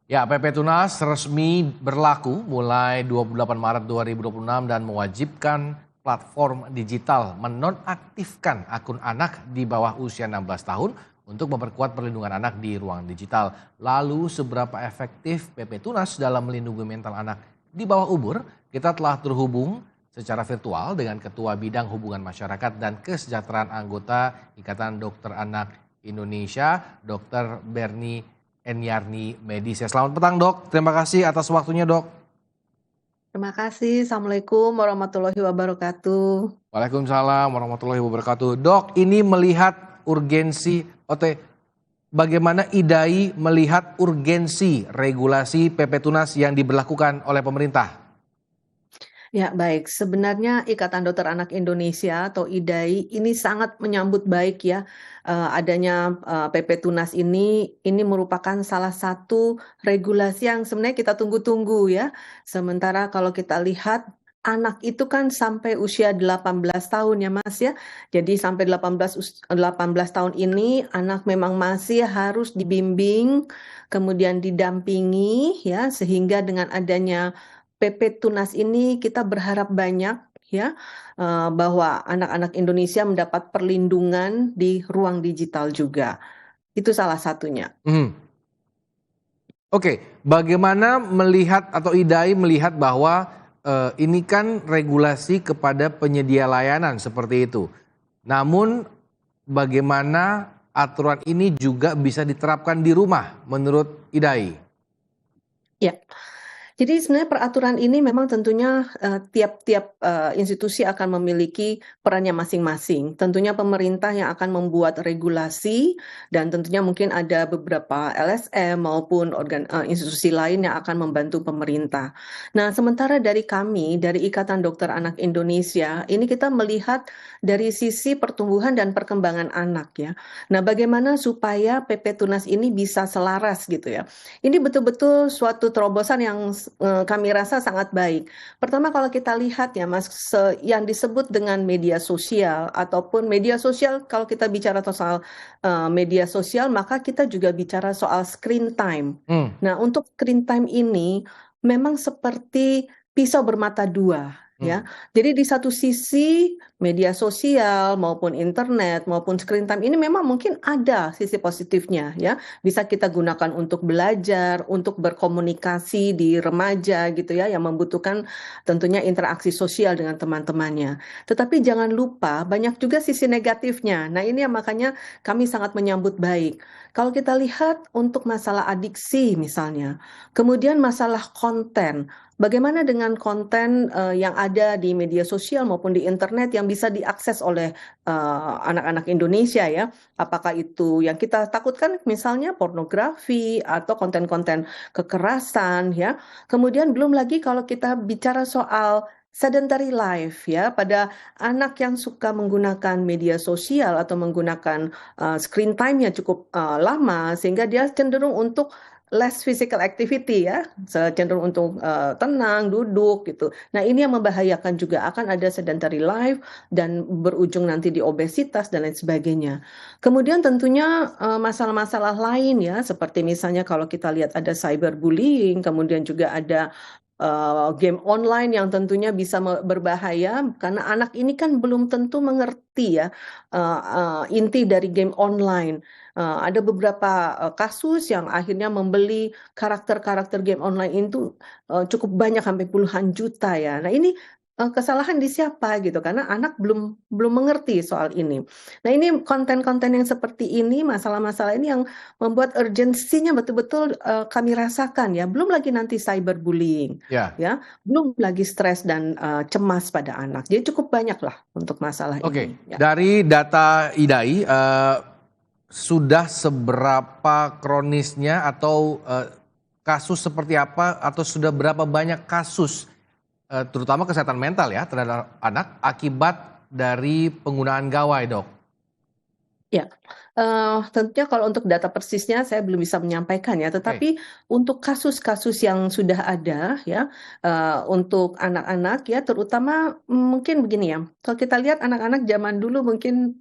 Ya, PP Tunas resmi berlaku mulai 28 Maret 2026 dan mewajibkan platform digital menonaktifkan akun anak di bawah usia 16 tahun untuk memperkuat perlindungan anak di ruang digital. Lalu seberapa efektif PP Tunas dalam melindungi mental anak di bawah umur? Kita telah terhubung secara virtual dengan Ketua Bidang Hubungan Masyarakat dan Kesejahteraan Anggota Ikatan Dokter Anak Indonesia, Dr. Bernie Enyarni Medis. Selamat petang, Dok. Terima kasih atas waktunya, Dok. Terima kasih. Assalamualaikum warahmatullahi wabarakatuh. Waalaikumsalam warahmatullahi wabarakatuh. Dok, ini melihat urgensi bagaimana IDAI melihat urgensi regulasi PP Tunas yang diberlakukan oleh pemerintah? Ya, baik. Sebenarnya Ikatan Dokter Anak Indonesia atau IDAI ini sangat menyambut baik ya adanya PP Tunas ini merupakan salah satu regulasi yang sebenarnya kita tunggu-tunggu ya. Sementara kalau kita lihat anak itu kan sampai usia 18 tahun ya Mas ya. Jadi sampai 18 tahun ini anak memang masih harus dibimbing, kemudian didampingi ya, sehingga dengan adanya PP Tunas ini kita berharap banyak ya bahwa anak-anak Indonesia mendapat perlindungan di ruang digital juga. Itu salah satunya. Oke, bagaimana melihat atau IDAI melihat bahwa ini kan regulasi kepada penyedia layanan seperti itu. Namun bagaimana aturan ini juga bisa diterapkan di rumah menurut IDAI? Ya. Jadi sebenarnya peraturan ini memang tentunya tiap-tiap institusi akan memiliki perannya masing-masing. Tentunya pemerintah yang akan membuat regulasi dan tentunya mungkin ada beberapa LSM maupun institusi lain yang akan membantu pemerintah. Nah, sementara dari kami, dari Ikatan Dokter Anak Indonesia, ini kita melihat dari sisi pertumbuhan dan perkembangan anak ya. Nah, bagaimana supaya PP Tunas ini bisa selaras gitu ya. Ini betul-betul suatu terobosan yang kami rasa sangat baik. Pertama kalau kita lihat ya Mas, yang disebut dengan media sosial ataupun media sosial, kalau kita bicara soal media sosial maka kita juga bicara soal screen time. Nah untuk screen time ini memang seperti pisau bermata dua. Ya, jadi di satu sisi media sosial maupun internet maupun screen time ini memang mungkin ada sisi positifnya ya, bisa kita gunakan untuk belajar, untuk berkomunikasi di remaja gitu ya, yang membutuhkan tentunya interaksi sosial dengan teman-temannya. Tetapi jangan lupa banyak juga sisi negatifnya. Nah ini yang makanya kami sangat menyambut baik. Kalau kita lihat untuk masalah adiksi misalnya, kemudian masalah konten. Bagaimana dengan konten yang ada di media sosial maupun di internet yang bisa diakses oleh anak-anak Indonesia ya? Apakah itu yang kita takutkan misalnya pornografi atau konten-konten kekerasan ya? Kemudian belum lagi kalau kita bicara soal sedentary life ya, pada anak yang suka menggunakan media sosial atau menggunakan screen time-nya cukup lama sehingga dia cenderung untuk less physical activity ya, cenderung untuk tenang, duduk gitu. Nah ini yang membahayakan juga, akan ada sedentary life dan berujung nanti di obesitas dan lain sebagainya. Kemudian tentunya masalah-masalah lain ya, seperti misalnya kalau kita lihat ada cyberbullying, kemudian juga ada game online yang tentunya bisa berbahaya karena anak ini kan belum tentu mengerti ya inti dari game online. Ada beberapa kasus yang akhirnya membeli karakter-karakter game online itu cukup banyak sampai puluhan juta ya. Nah ini kesalahan di siapa gitu karena anak belum mengerti soal ini. Nah ini konten-konten yang seperti ini, masalah-masalah ini yang membuat urgensinya betul-betul kami rasakan ya. Belum lagi nanti cyberbullying ya, belum lagi stres dan cemas pada anak. Jadi cukup banyak lah untuk masalah ini. Ya. Dari data IDAI sudah seberapa kronisnya atau kasus seperti apa atau sudah berapa banyak kasus terutama kesehatan mental ya terhadap anak akibat dari penggunaan gawai, Dok? Ya, tentunya kalau untuk data persisnya saya belum bisa menyampaikan ya, tetapi untuk kasus-kasus yang sudah ada ya, untuk anak-anak ya, terutama mungkin begini ya, kalau kita lihat anak-anak zaman dulu mungkin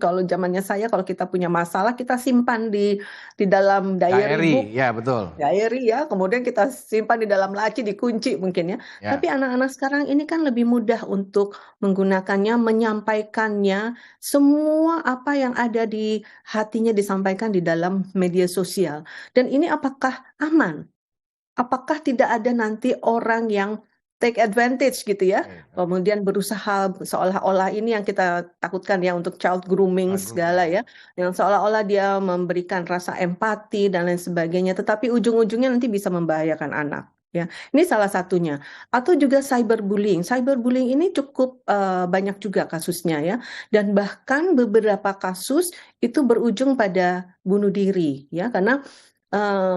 Kalau zamannya saya, kalau kita punya masalah, kita simpan di dalam diary Diary, book, ya betul. diary ya, kemudian kita simpan di dalam laci, dikunci mungkin ya. Ya, Tapi anak-anak sekarang ini kan lebih mudah untuk menggunakannya, menyampaikannya, semua apa yang ada di hatinya disampaikan di dalam media sosial. Dan ini apakah aman? Apakah tidak ada nanti orang yang take advantage gitu ya, oke. kemudian berusaha seolah-olah ini yang kita takutkan ya untuk child grooming Agrum ya. segala ya, yang seolah-olah dia memberikan rasa empati dan lain sebagainya, tetapi ujung-ujungnya nanti bisa membahayakan anak. Ya, ini salah satunya. Atau juga cyberbullying. Cyberbullying ini cukup banyak juga kasusnya ya, dan bahkan beberapa kasus itu berujung pada bunuh diri ya, karena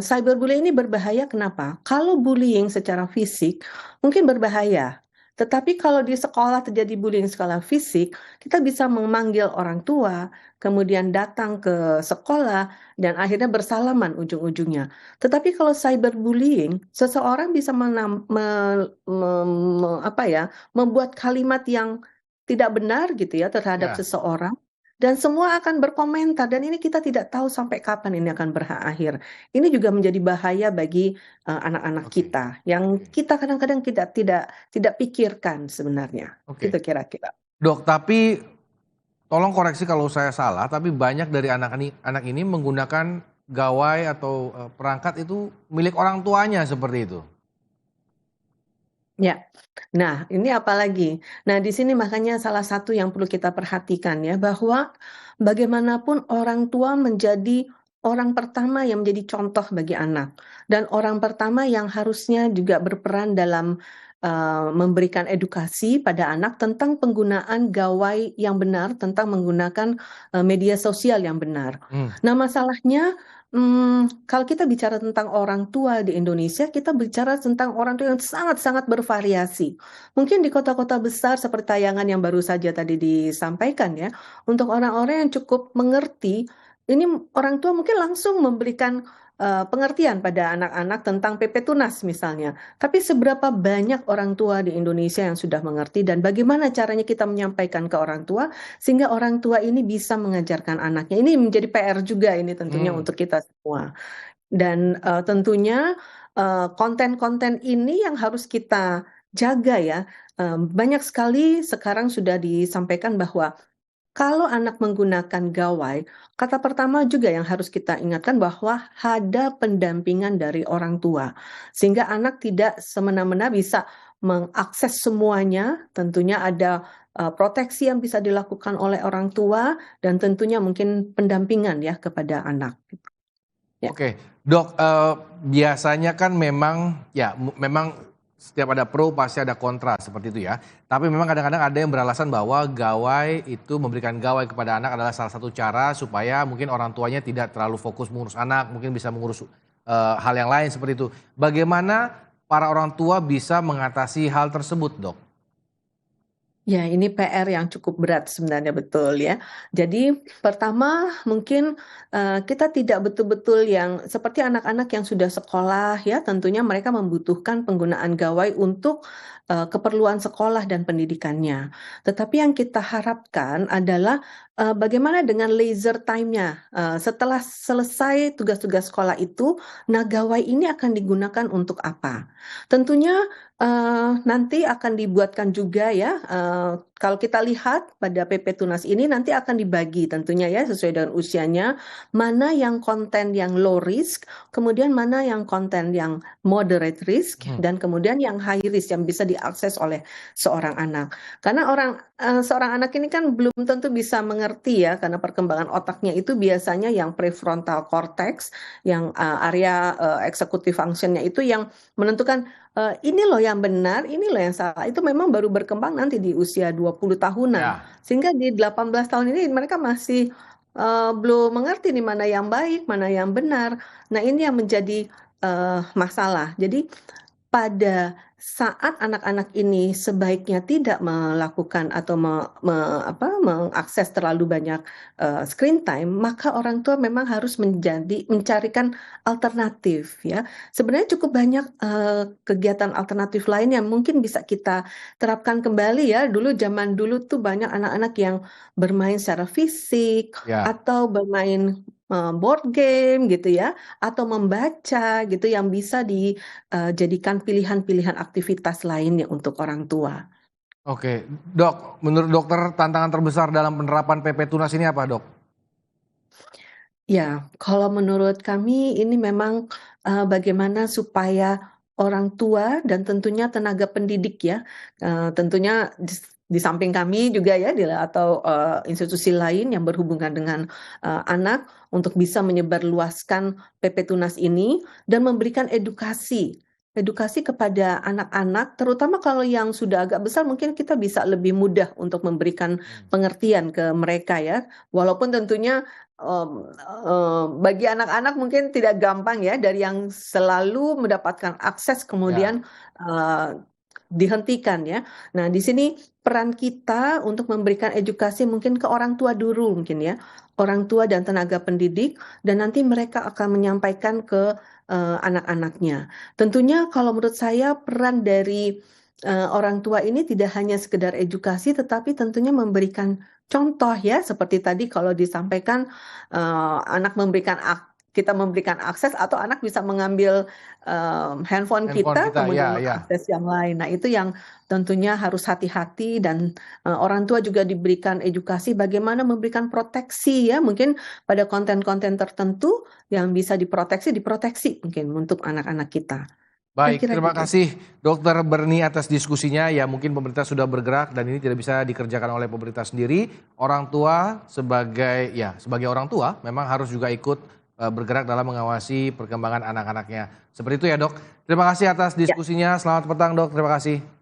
cyberbullying ini berbahaya kenapa? Kalau bullying secara fisik mungkin berbahaya. Tetapi kalau di sekolah terjadi bullying skala fisik, kita bisa memanggil orang tua, kemudian datang ke sekolah, dan akhirnya bersalaman ujung-ujungnya. Tetapi kalau cyberbullying, seseorang bisa membuat kalimat yang tidak benar gitu ya terhadap Ya, seseorang, dan semua akan berkomentar, dan ini kita tidak tahu sampai kapan ini akan berakhir. Ini juga menjadi bahaya bagi anak-anak oke. kita yang Oke. kita kadang-kadang tidak pikirkan sebenarnya. Oke. Itu kira-kira. Dok, tapi tolong koreksi kalau saya salah, tapi banyak dari anak ini menggunakan gawai atau perangkat itu milik orang tuanya seperti itu. Ya. Nah, ini apalagi. Nah, di sini makanya salah satu yang perlu kita perhatikan ya, bahwa bagaimanapun orang tua menjadi orang pertama yang menjadi contoh bagi anak, dan orang pertama yang harusnya juga berperan dalam memberikan edukasi pada anak tentang penggunaan gawai yang benar, tentang menggunakan media sosial yang benar. Hmm, Nah, masalahnya kalau kita bicara tentang orang tua di Indonesia, kita bicara tentang orang tua yang sangat-sangat bervariasi. Mungkin di kota-kota besar seperti tayangan yang baru saja tadi disampaikan ya, untuk orang-orang yang cukup mengerti, ini orang tua mungkin langsung memberikan pengertian pada anak-anak tentang PP Tunas misalnya. Tapi seberapa banyak orang tua di Indonesia yang sudah mengerti, dan bagaimana caranya kita menyampaikan ke orang tua sehingga orang tua ini bisa mengajarkan anaknya. Ini menjadi PR juga ini tentunya hmm. untuk kita semua. Dan tentunya konten-konten ini yang harus kita jaga ya. Banyak sekali sekarang sudah disampaikan bahwa kalau anak menggunakan gawai, kata pertama juga yang harus kita ingatkan bahwa ada pendampingan dari orang tua. Sehingga anak tidak semena-mena bisa mengakses semuanya, tentunya ada proteksi yang bisa dilakukan oleh orang tua, dan tentunya mungkin pendampingan ya kepada anak. Ya. Oke, Dok, biasanya kan memang ya memang setiap ada pro pasti ada kontra seperti itu ya. Tapi memang kadang-kadang ada yang beralasan bahwa gawai itu memberikan gawai kepada anak adalah salah satu cara supaya mungkin orang tuanya tidak terlalu fokus mengurus anak, mungkin bisa mengurus hal yang lain seperti itu. Bagaimana para orang tua bisa mengatasi hal tersebut, Dok? Ya, ini PR yang cukup berat sebenarnya, betul ya. Jadi pertama mungkin kita tidak betul-betul yang seperti anak-anak yang sudah sekolah ya, tentunya mereka membutuhkan penggunaan gawai untuk keperluan sekolah dan pendidikannya. Tetapi yang kita harapkan adalah bagaimana dengan leisure time-nya. Setelah selesai tugas-tugas sekolah itu, nah gawai ini akan digunakan untuk apa? Tentunya nanti akan dibuatkan juga ya, kalau kita lihat pada PP Tunas ini nanti akan dibagi tentunya ya sesuai dengan usianya, mana yang konten yang low risk, kemudian mana yang konten yang moderate risk, Hmm, dan kemudian yang high risk yang bisa diakses oleh seorang anak. Karena seorang anak ini kan belum tentu bisa mengerti ya, karena perkembangan otaknya itu biasanya yang prefrontal cortex, yang area executive functionnya itu yang menentukan ini loh yang benar, ini loh yang salah. Itu memang baru berkembang nanti di usia 20 tahunan. ya, Sehingga di 18 tahun ini mereka masih belum mengerti nih mana yang baik, mana yang benar. Nah, ini yang menjadi masalah. Jadi pada saat anak-anak ini sebaiknya tidak melakukan atau mengakses terlalu banyak screen time, maka orang tua memang harus mencarikan alternatif ya. Sebenarnya cukup banyak kegiatan alternatif lain yang mungkin bisa kita terapkan kembali ya. Zaman dulu tuh banyak anak-anak yang bermain secara fisik Ya. atau bermain board game gitu ya, atau membaca gitu yang bisa jadikan pilihan-pilihan aktivitas lainnya untuk orang tua. Oke, Dok, menurut dokter tantangan terbesar dalam penerapan PP Tunas ini apa, Dok? Ya, kalau menurut kami ini memang bagaimana supaya orang tua dan tentunya tenaga pendidik ya, tentunya di samping kami juga ya, atau institusi lain yang berhubungan dengan anak untuk bisa menyebarluaskan PP Tunas ini dan memberikan edukasi kepada anak-anak, terutama kalau yang sudah agak besar mungkin kita bisa lebih mudah untuk memberikan pengertian ke mereka ya, walaupun tentunya bagi anak-anak mungkin tidak gampang ya, dari yang selalu mendapatkan akses Ya. kemudian dihentikan ya. Nah, di sini peran kita untuk memberikan edukasi mungkin ke orang tua dulu mungkin ya. Orang tua dan tenaga pendidik, dan nanti mereka akan menyampaikan ke anak-anaknya. Tentunya kalau menurut saya peran dari orang tua ini tidak hanya sekedar edukasi, tetapi tentunya memberikan contoh ya, seperti tadi kalau disampaikan anak kita memberikan akses atau anak bisa mengambil handphone Handphone kita kita, kemudian ya, ya. mengakses yang lain. Nah, itu yang tentunya harus hati-hati, dan orang tua juga diberikan edukasi bagaimana memberikan proteksi ya, mungkin pada konten-konten tertentu yang bisa diproteksi mungkin untuk anak-anak kita. Baik, Kira-kira terima gitu. kasih Dokter Berni atas diskusinya. Ya, mungkin pemerintah sudah bergerak dan ini tidak bisa dikerjakan oleh pemerintah sendiri. Orang tua sebagai orang tua memang harus juga ikut bergerak dalam mengawasi perkembangan anak-anaknya. Seperti itu ya, Dok. Terima kasih atas Ya. diskusinya. Selamat petang, Dok. Terima kasih.